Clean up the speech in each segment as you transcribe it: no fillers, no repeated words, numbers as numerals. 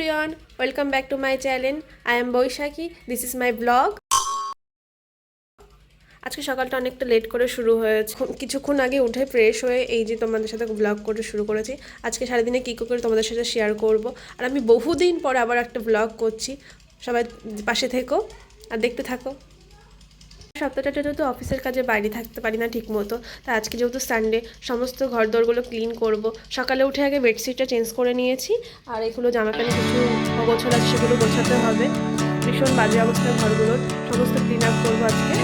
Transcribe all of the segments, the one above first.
everyone, welcome back to my channel. I am Boishaki. This is my vlog. আজকে সকালটা অনেকটা late করে শুরু হয়েছে। কিছুক্ষণ আগে উঠে ফ্রেশ হয়ে এই যে তোমাদের সাথে ব্লগ করতে শুরু করেছি। আজকে সারাদিনে কী করে তোমাদের সাথে শেয়ার করব। আর আমি বহুদিন পরে আবার একটা ব্লগ করছি। সবাই পাশে থেকো আর দেখতে থাকো। সপ্তাহটা যেহেতু অফিসের কাজে বাইরে থাকতে পারি না ঠিক মতো, তাই আজকে যেহেতু সানডে সমস্ত ঘরদোরগুলো ক্লিন করব। সকালে উঠে আগে বেডশিটটা চেঞ্জ করে নিয়েছি, আর এগুলো জামা প্যান্ট কিছু অগোছল আছে সেগুলো গোছাতে হবে। ভীষণ বাজে অবস্থায় ঘরগুলোর, সমস্ত ক্লিন আপ করবো আজকে।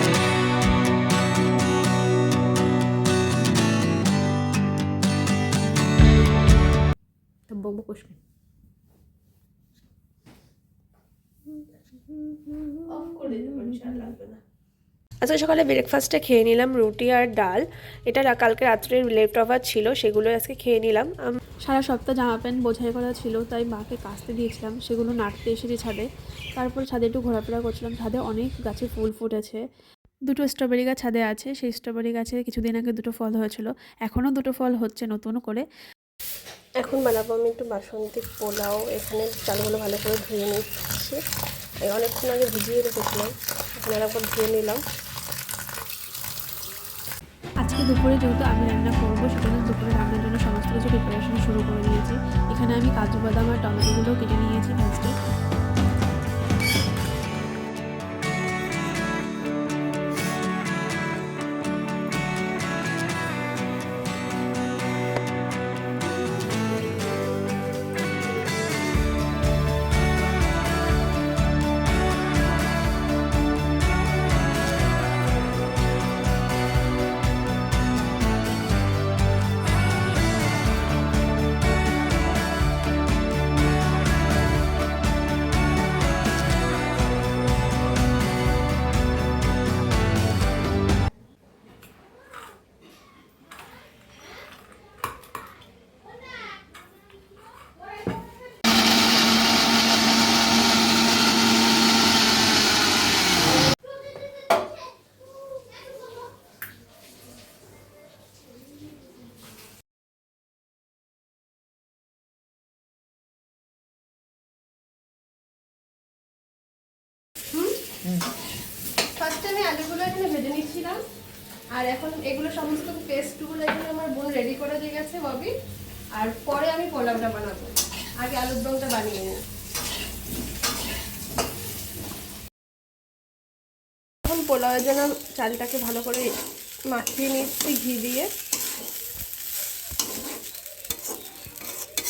আজকে সকালে ব্রেকফাস্টে খেয়ে নিলাম রুটি আর ডাল। এটা কালকে রাত্রের লেফট ওভার ছিল, সেগুলো আজকে খেয়ে নিলাম। সারা সপ্তাহ জামা প্যান্ট বোঝাই করা ছিল, তাই মাকে কাচতে দিয়েছিলাম, সেগুলো নাড়তে এসেছি ছাদে। তারপর ছাদে একটু ঘোরাফেরা করছিলাম। ছাদে অনেক গাছে ফুল ফুটেছে। দুটো স্ট্রবেরি গাছ ছাদে আছে। সেই স্ট্রবেরি গাছে কিছুদিন আগে দুটো ফল হয়েছিল, এখনও দুটো ফল হচ্ছে নতুন করে। এখন বানাবো আমি একটু বাসন্তী পোলাও। এখানে চালগুলো ভালো করে ধুয়ে নিচ্ছি, অনেকক্ষণ আগে ভিজিয়ে রেখেছিলাম, এখন একবার ধুয়ে নিলাম। আজকে দুপুরে যেহেতু আমি রান্না করবো, সেজন্য দুপুরে রান্নার জন্য সমস্ত কিছু প্রিপারেশন শুরু করে দিয়েছি। এখানে আমি কাজু বাদাম আর টমেটোগুলো কেটে নিয়েছি ফার্স্টে। ফার্স্টে আমি আলুগুলো এখানে ভেজে নিচ্ছিলাম, আর এখন এগুলো সমস্ত পেস্টগুলো এখানে আমার বোন রেডি করে দিয়ে গেছে ববি। আর পরে আমি পোলাওটা বানাবো, আগে আলুর দমটা বানিয়ে নিই। এখন পোলাওয়ের জন্য চালটাকে ভালো করে মাখিয়ে নিচ্ছি ঘি দিয়ে।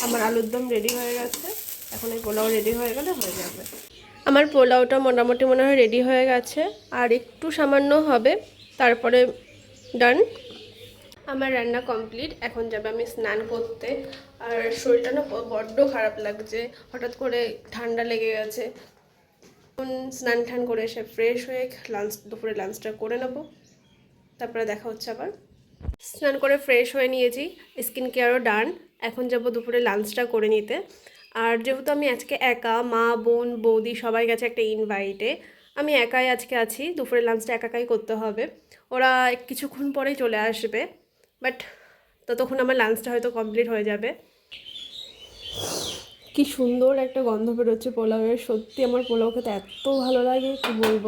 আমার আলুর দম রেডি হয়ে গেছে, এখন এই পোলাও রেডি হয়ে গেলে হয়ে যাবে। আমার পোলাওটা মোটামুটি মনে হয় রেডি হয়ে গেছে, আর একটু সামান্য হবে, তারপরে ডান। আমার রান্না কমপ্লিট। এখন যাবে আমি স্নান করতে। আর শরীরটা না বড্ড খারাপ লাগছে, হঠাৎ করে ঠান্ডা লেগে গেছে। এখন স্নান টান করে এসে ফ্রেশ হয়ে দুপুরে লাঞ্চটা করে নেবো, তারপরে দেখা হচ্ছে আবার। স্নান করে ফ্রেশ হয়ে নিয়েছি, স্কিন কেয়ারও ডান। এখন যাব দুপুরে লাঞ্চটা করে নিতে। আর যেহেতু আমি আজকে একা, মা বোন বৌদি সবাই গেছে একটা ইনভাইটে, আমি একাই আজকে আছি। দুপুরে লাঞ্চটা একাই করতে হবে। ওরা কিছুক্ষণ পরেই চলে আসবে, বাট ততক্ষণ আমার লাঞ্চটা হয়তো কমপ্লিট হয়ে যাবে। কি সুন্দর একটা গন্ধ বেরোচ্ছে পোলাওয়ের, সত্যি আমার পোলাও খেতে এত ভালো লাগে কি বলবো।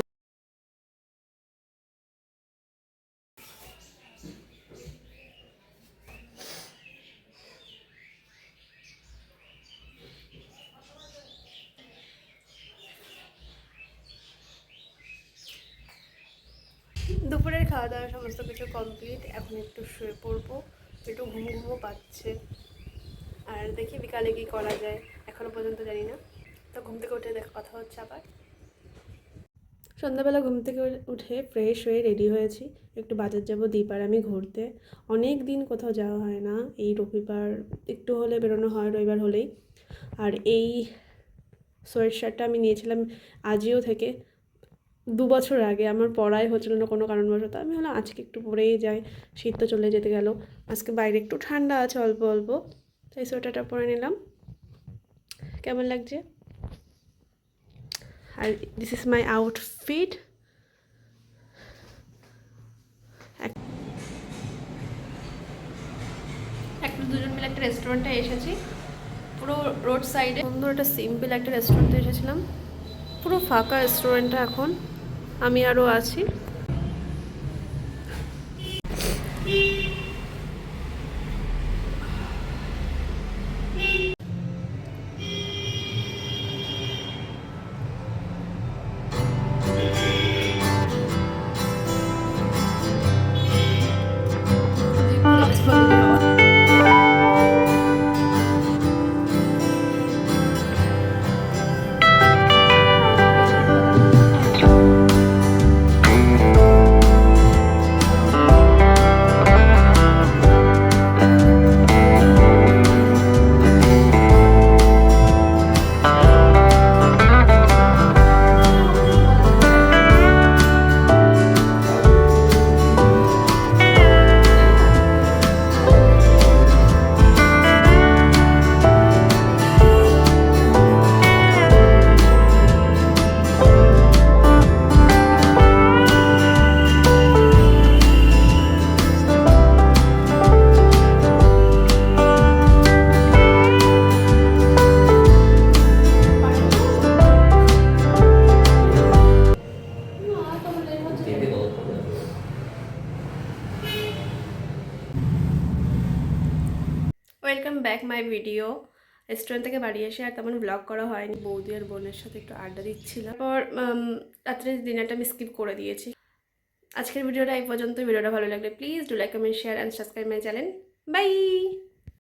দুপুরের খাওয়া দাওয়া সমস্ত কিছু কমপ্লিট। এখন একটু শুয়ে পড়বো, একটু ঘুমো পাচ্ছে। আর দেখি বিকালে কি করা যায়, এখনও পর্যন্ত জানি না। তো ঘুম থেকে উঠে কথা হচ্ছে আবার। সন্ধ্যাবেলা ঘুম থেকে উঠে ফ্রেশ হয়ে রেডি হয়েছি, একটু বাজার যাব দীপার আমি ঘুরতে। অনেক দিন কোথাও যাওয়া হয় না, এই রবিবার একটু হলে বেরোনো হয়, রবিবার হলেই। আর এই সোয়েট শার্টটা আমি নিয়েছিলাম আজিও থেকে 2 বছর আগে। আমার পড়াই হচ্ছিল না কোনো কারণবশত, আমি হলাম আজকে একটু পরেই যাই, শীত তো চলে যেতে গেল। আজকে বাইরে একটু ঠান্ডা আছে অল্প অল্প, তাই সোয়েটারটা পরে নিলাম। কেমন লাগছে? আর দিস ইজ মাই আউটফিট। একটা দুজন মিলে একটা রেস্টুরেন্টে এসেছি, পুরো রোড সাইডে সুন্দর একটা সিম্পল একটা রেস্টুরেন্টে এসেছিলাম। পুরো ফাঁকা রেস্টুরেন্টটা এখন, আমি আরও আছি। Welcome back my video. Restaurant থেকে বাড়ি এসে আর তেমন ব্লগ করা হয়নি, বৌদি আর বোনের সাথে একটু আড্ডা দিচ্ছিলাম। তারপর রাত্রে ডিনারটা আমি স্কিপ করে দিয়েছি। আজকের ভিডিওটা এই পর্যন্ত। ভিডিওটা ভালো লাগলে please do like, comment, share and subscribe my channel. By.